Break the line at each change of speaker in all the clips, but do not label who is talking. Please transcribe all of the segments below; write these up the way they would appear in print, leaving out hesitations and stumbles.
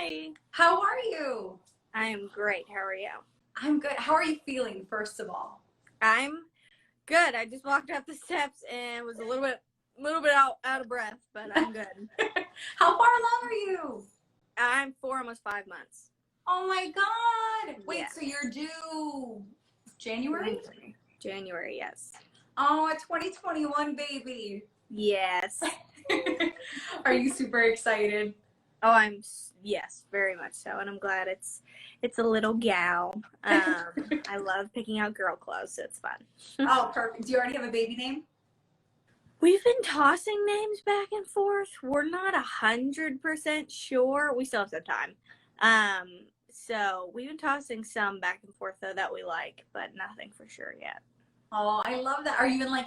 Hi.
How are you?
I am great. How are you?
I'm good. How are you feeling, first of all?
I'm good. I just walked up the steps and was a little bit out of breath, but I'm good.
How far along are you?
I'm 4, almost 5 months.
Oh my God. Wait,
Yes.
so you're due January?
January, yes.
Oh, a 2021 baby.
Yes.
Are you super excited?
Oh, yes, very much so, and I'm glad it's a little gal. I love picking out girl clothes, so it's fun.
Oh, perfect. Do you already have a baby name?
We've been tossing names back and forth. We're not 100% sure. We still have some time. So we've been tossing some back and forth though that we like, but nothing for sure yet.
Oh, I love that. Are you in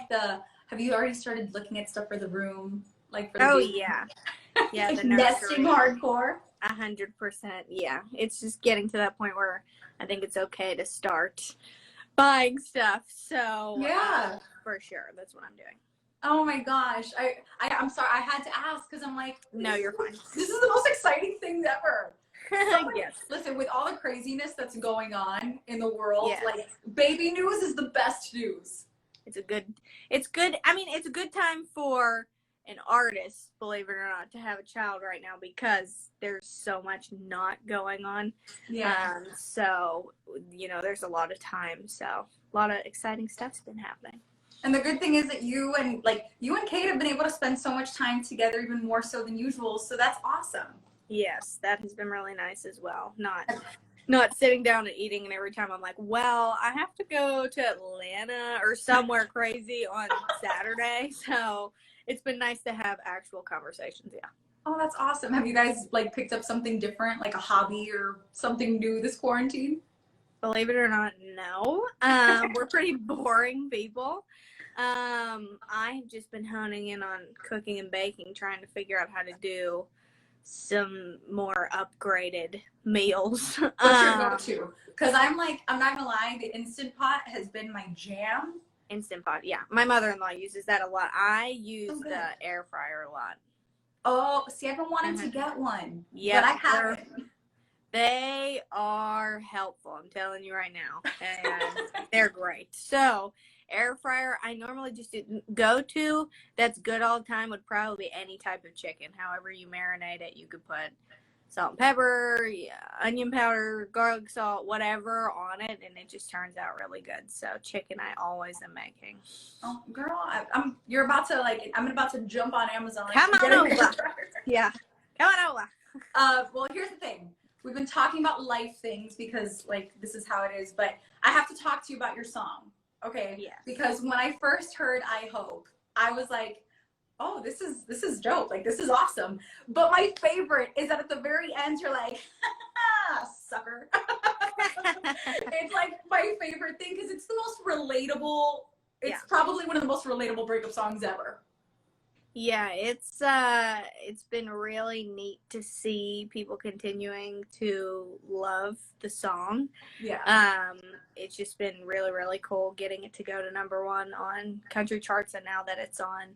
have you already started looking at stuff for the room? Like for the
Oh
baby?
yeah. Yeah,
Like
the
nesting
nursery.
hardcore?
100%. Yeah. It's just getting to that point where I think it's okay to start buying stuff. So
Yeah.
for sure. That's what I'm doing.
Oh my gosh. I'm sorry. I had to ask because I'm like,
No, you're fine.
This is the most exciting thing ever.
Yes.
Listen, with all the craziness that's going on in the world,
Yes.
like baby news is the best news.
It's good. I mean, it's a good time for an artist, believe it or not, to have a child right now because there's so much not going on.
Yeah.
So, there's a lot of time. So, a lot of exciting stuff's been happening.
And the good thing is that you and Kate have been able to spend so much time together, even more so than usual. So that's awesome.
Yes, that has been really nice as well. Not sitting down and eating, and every time I'm like, well, I have to go to Atlanta or somewhere crazy on Saturday. So it's been nice to have actual conversations. Yeah.
Oh, that's awesome. Have you guys picked up something different, like a hobby or something new this quarantine?
Believe it or not, no. We're pretty boring people. I've just been honing in on cooking and baking, trying to figure out how to do some more upgraded meals.
What's your go-to? Because I'm not gonna lie, the Instant Pot has been my jam.
Instant Pot, yeah. My mother-in-law uses that a lot. I use the air fryer a lot.
Oh, see, I've been wanting to get one,
but
I haven't.
They are helpful, I'm telling you right now, and they're great. So, air fryer, I normally just go-to that's good all the time would probably be any type of chicken. However you marinate it, you could put salt and pepper, onion powder, garlic salt, whatever on it, and it just turns out really good. So chicken I always am making.
Oh, girl, I'm about to jump on Amazon.
Come on over. Yeah, come on over.
Well, here's the thing. We've been talking about life things because this is how it is, but I have to talk to you about your song. Okay?
Yes.
Because when I first heard I Hope, I was like, oh, this is dope. This is awesome. But my favorite is that at the very end, you're like, sucker. It's my favorite thing because it's the most relatable. It's probably one of the most relatable breakup songs ever.
Yeah, it's been really neat to see people continuing to love the song.
Yeah.
It's just been really, really cool getting it to go to #1 on country charts, and now that it's on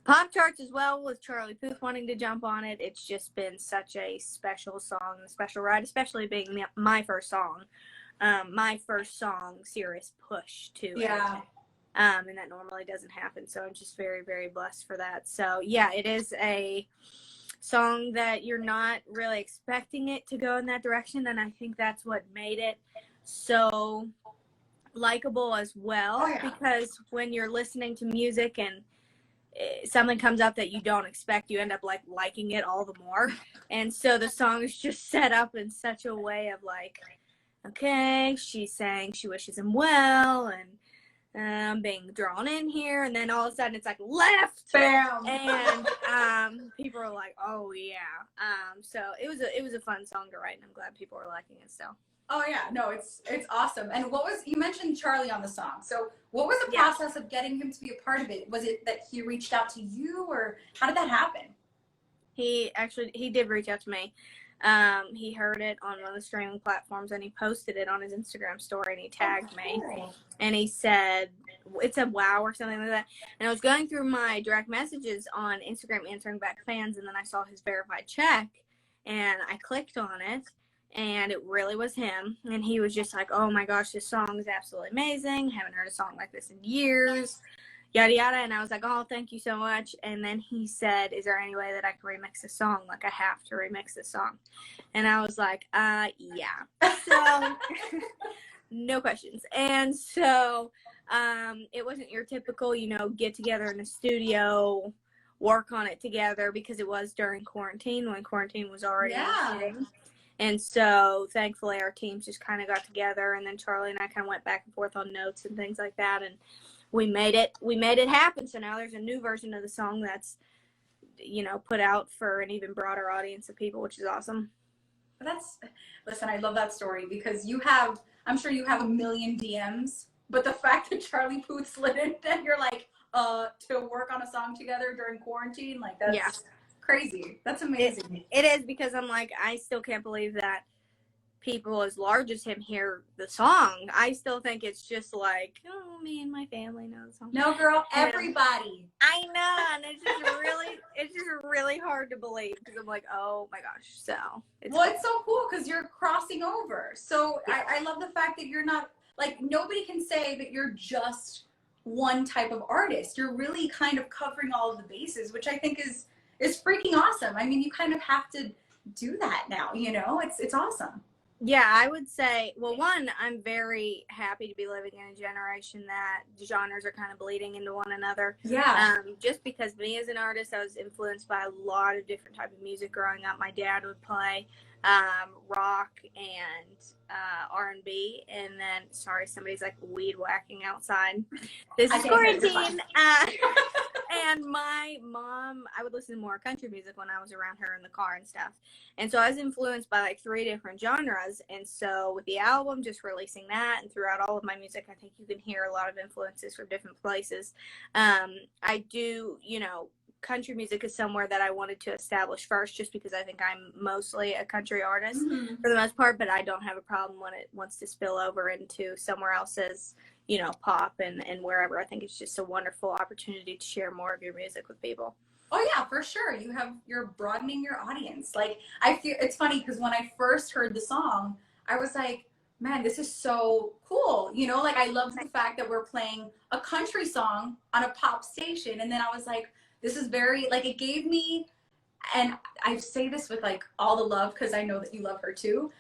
pop charts as well, with Charlie Puth wanting to jump on it. It's just been such a special song, a special ride, especially being my first song. My first song, serious push to it. And that normally doesn't happen. So I'm just very, very blessed for that. So yeah, it is a song that you're not really expecting it to go in that direction. And I think that's what made it so likable as well. Because when you're listening to music and something comes up that you don't expect, you end up liking it all the more. And so the song is just set up in such a way of okay, she's saying she wishes him well, and being drawn in here, and then all of a sudden it's left,
bam,
and people are like, oh yeah. So it was a fun song to write, and I'm glad people are liking it. So.
Oh yeah, no, it's awesome. And you mentioned Charlie on the song. So what was the process of getting him to be a part of it? Was it that he reached out to you, or how did that happen?
He did reach out to me. He heard it on one of the streaming platforms, and he posted it on his Instagram story, and he tagged me, and he said it's a wow or something like that. And I was going through my direct messages on Instagram answering back fans, and then I saw his verified check, and I clicked on it, and it really was him. And he was just like, oh my gosh, this song is absolutely amazing. Haven't heard a song like this in years, yada yada. And I was like, oh, thank you so much. And then he said, is there any way that I can remix this song? Like, I have to remix this song. And I was like, yeah. So no questions. And so it wasn't your typical, get together in the studio, work on it together, because it was during quarantine, when quarantine was already hitting. And so thankfully our teams just kind of got together, and then Charlie and I kind of went back and forth on notes and things like that, and we made it happen. So now there's a new version of the song that's put out for an even broader audience of people, which is awesome.
Listen, I love that story, because I'm sure you have a million DMs, but the fact that Charlie Puth slid in and you're like, to work on a song together during quarantine, like, that's crazy. That's amazing.
It is, because I'm like, I still can't believe that people as large as him hear the song. I still think it's just like, oh, me and my family know the song.
No, girl, everybody.
I know, and it's just really hard to believe, because I'm like, oh my gosh. So
it's so cool because you're crossing over. So yeah. I love the fact that you're not, like, nobody can say that you're just one type of artist. You're really kind of covering all of the bases, which I think is freaking awesome. I mean, you kind of have to do that now, it's awesome.
Yeah, I would say, well, one, I'm very happy to be living in a generation that genres are kind of bleeding into one another.
Yeah.
Just because me as an artist, I was influenced by a lot of different types of music growing up. My dad would play rock and R&B, and then, sorry, somebody's like weed whacking outside. This is quarantine. And my mom, I would listen to more country music when I was around her in the car and stuff. And so I was influenced by like 3 different genres. And so with the album, just releasing that, and throughout all of my music, I think you can hear a lot of influences from different places. I do, country music is somewhere that I wanted to establish first, just because I think I'm mostly a country artist for the most part, but I don't have a problem when it wants to spill over into somewhere else's, pop and wherever. I think it's just a wonderful opportunity to share more of your music with people.
Oh yeah, for sure. You're broadening your audience. Like, I feel it's funny because when I first heard the song, I was like, man, this is so cool. Like, I love the fact that we're playing a country song on a pop station. And then I was like, this is very, like, it gave me, and I say this with like all the love, because I know that you love her too.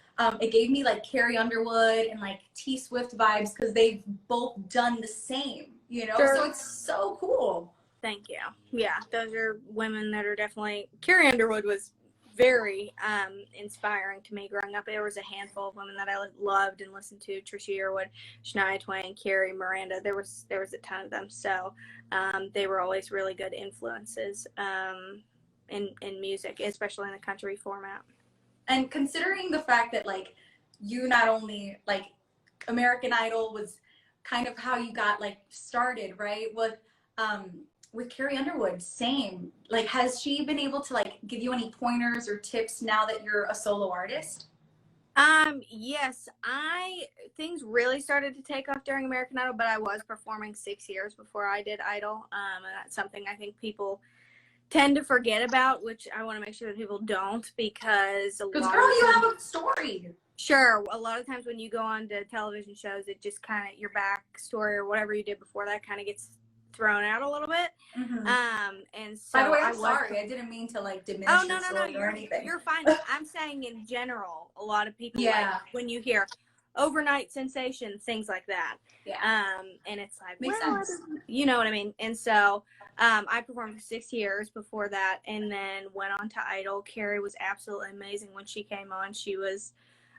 It gave me like Carrie Underwood and like T Swift vibes, because they've both done the same, Sure. So it's so cool.
Thank you. Yeah, those are women that are definitely, Carrie Underwood was very inspiring to me growing up. There was a handful of women that I loved and listened to: Trisha Yearwood, Shania Twain, Carrie, Miranda. There was a ton of them. So they were always really good influences in music, especially in the country format.
And considering the fact that, like, you not only, like, American Idol was kind of how you got, like, started, right? With Carrie Underwood, same. Like, has she been able to, like, give you any pointers or tips now that you're a solo artist?
Yes, things really started to take off during American Idol, but I was performing 6 years before I did Idol. And that's something I think people tend to forget about, which I want to make sure that people don't, because
you have a story.
Sure. A lot of times when you go on to television shows, it just kind of, your backstory or whatever you did before that kind of gets thrown out a little bit. And so,
by the way, I'm sorry. I didn't mean to like diminish your story or anything.
You're fine. I'm saying in general, a lot of people, like, when you hear overnight sensation, things like that. And it's like,
makes sense.
You know what I mean? And so I performed for 6 years before that, and then went on to Idol. Carrie was absolutely amazing when she came on. She was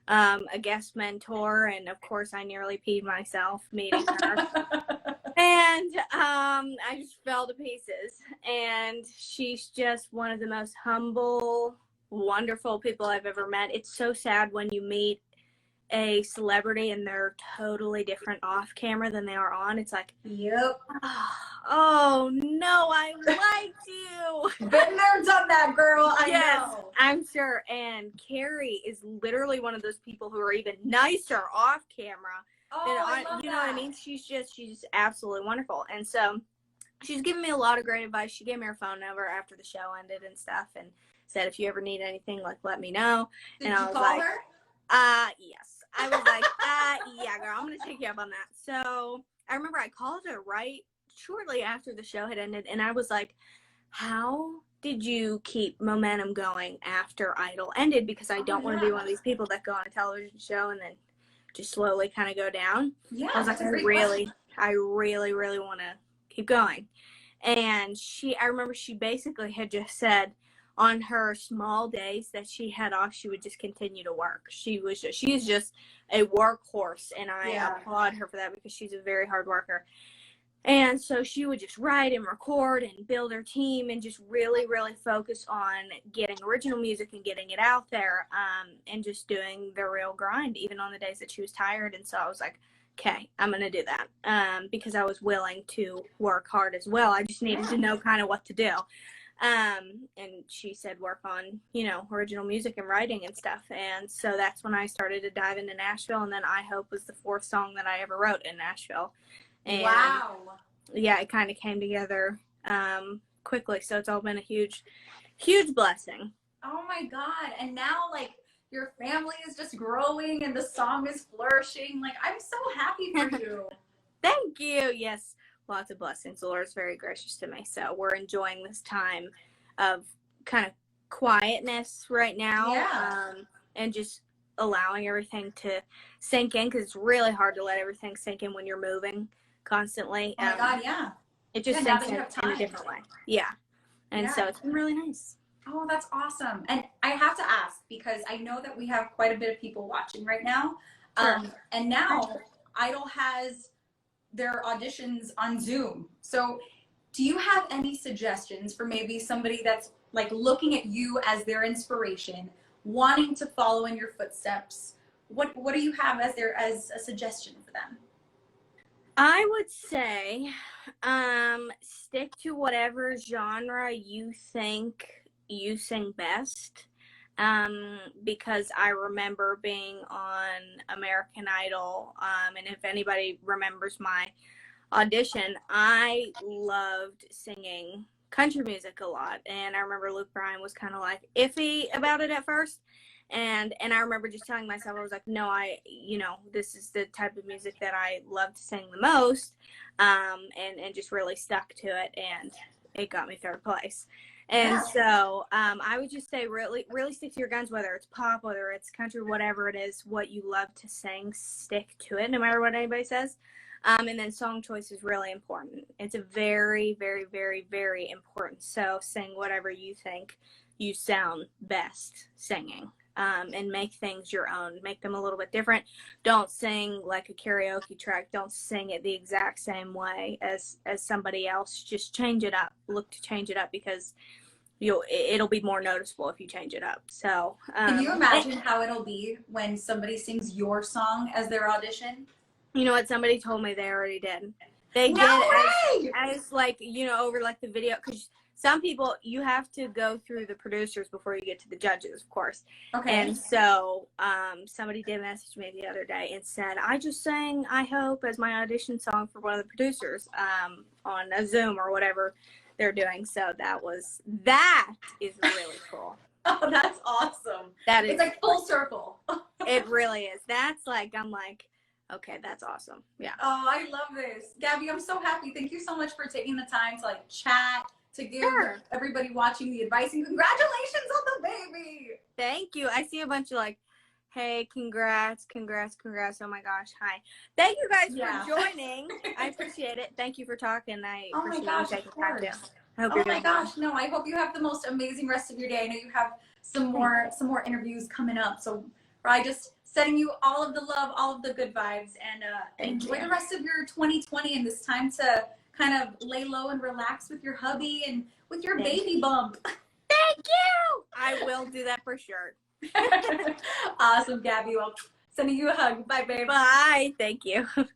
a guest mentor, and of course I nearly peed myself meeting her. And I just fell to pieces. And she's just one of the most humble, wonderful people I've ever met. It's so sad when you meet a celebrity and they're totally different off camera than they are on. It's like,
yep.
Oh no, I liked you.
Been there, done that, girl. I know.
I'm sure. And Carrie is literally one of those people who are even nicer off camera.
I love
you know what I mean? She's absolutely wonderful. And so she's given me a lot of great advice. She gave me her phone number after the show ended and stuff. And said, if you ever need anything, like, let me know.
Did
and I
you
was
call
like,
her?
yes. I was like, yeah, girl, I'm going to take you up on that. So I remember I called her right shortly after the show had ended, and I was like, how did you keep momentum going after Idol ended? Because I don't want to be one of these people that go on a television show and then just slowly kind of go down.
Yeah,
I was like, I really want to keep going. And I remember she basically had just said on her small days that she had off, she would just continue to work. She is just a workhorse, and I applaud her for that because she's a very hard worker. And so she would just write and record and build her team and just really, really focus on getting original music and getting it out there, and just doing the real grind, even on the days that she was tired. And so I was like, okay, I'm going to do that, because I was willing to work hard as well. I just needed to know kind of what to do. And she said work on, original music and writing and stuff. And so that's when I started to dive into Nashville. And then I Hope was the 4th song that I ever wrote in Nashville. And
wow.
Yeah, it kind of came together quickly. So it's all been a huge, huge blessing.
Oh my God. And now, like, your family is just growing and the song is flourishing. Like, I'm so happy for you.
Thank you. Yes, lots of blessings. The Lord is very gracious to me. So we're enjoying this time of kind of quietness right now.
Yeah.
And just allowing everything to sink in, because it's really hard to let everything sink in when you're moving constantly.
Oh my God, yeah.
It just sinks in a different way. Yeah. And so it's been really nice.
Oh, that's awesome. And I have to ask, because I know that we have quite a bit of people watching right now.
Sure.
And now Idol has their auditions on Zoom. So do you have any suggestions for maybe somebody that's like looking at you as their inspiration, wanting to follow in your footsteps? What do you have as a suggestion for them?
I would say stick to whatever genre you think you sing best, because I remember being on American Idol, and if anybody remembers my audition, I loved singing country music a lot, and I remember Luke Bryan was kind of like iffy about it at first. And I remember just telling myself, I was like, no, this is the type of music that I love to sing the most, and just really stuck to it, and it got me 3rd place. And so I would just say really, really stick to your guns, whether it's pop, whether it's country, whatever it is, what you love to sing, stick to it, no matter what anybody says. And then song choice is really important. It's a very, very, very, very important. So sing whatever you think you sound best singing. And make things your own. Make them a little bit different. Don't sing like a karaoke track. Don't sing it the exact same way as somebody else. Just change it up. Look to change it up, because it'll be more noticeable if you change it up. So
can you imagine how it'll be when somebody sings your song as their audition?
You know what? Somebody told me they already did. They did as like, over like the video, because some people, you have to go through the producers before you get to the judges, of course.
Okay.
And so somebody did message me the other day and said, I just sang I Hope as my audition song for one of the producers on a Zoom or whatever they're doing. So that is really cool.
Oh, that's awesome. It's like full circle.
It really is. That's like, I'm like, okay, that's awesome. Yeah.
Oh, I love this. Gabby, I'm so happy. Thank you so much for taking the time to like chat, to give everybody watching the advice, and congratulations on the baby.
Thank you. I see a bunch of like, hey, congrats. Oh my gosh. Hi. Thank you guys for joining. I appreciate it. Thank you for talking. I appreciate you taking time too.
Oh my gosh. No, I hope you have the most amazing rest of your day. I know you have some more interviews coming up. So I just sending you all of the love, all of the good vibes, and enjoy the rest of your 2020 and this time to kind of lay low and relax with your hubby and with your baby bump.
Thank you. I will do that for sure.
Awesome, Gabby. Well, sending you a hug. Bye, babe.
Bye. Thank you.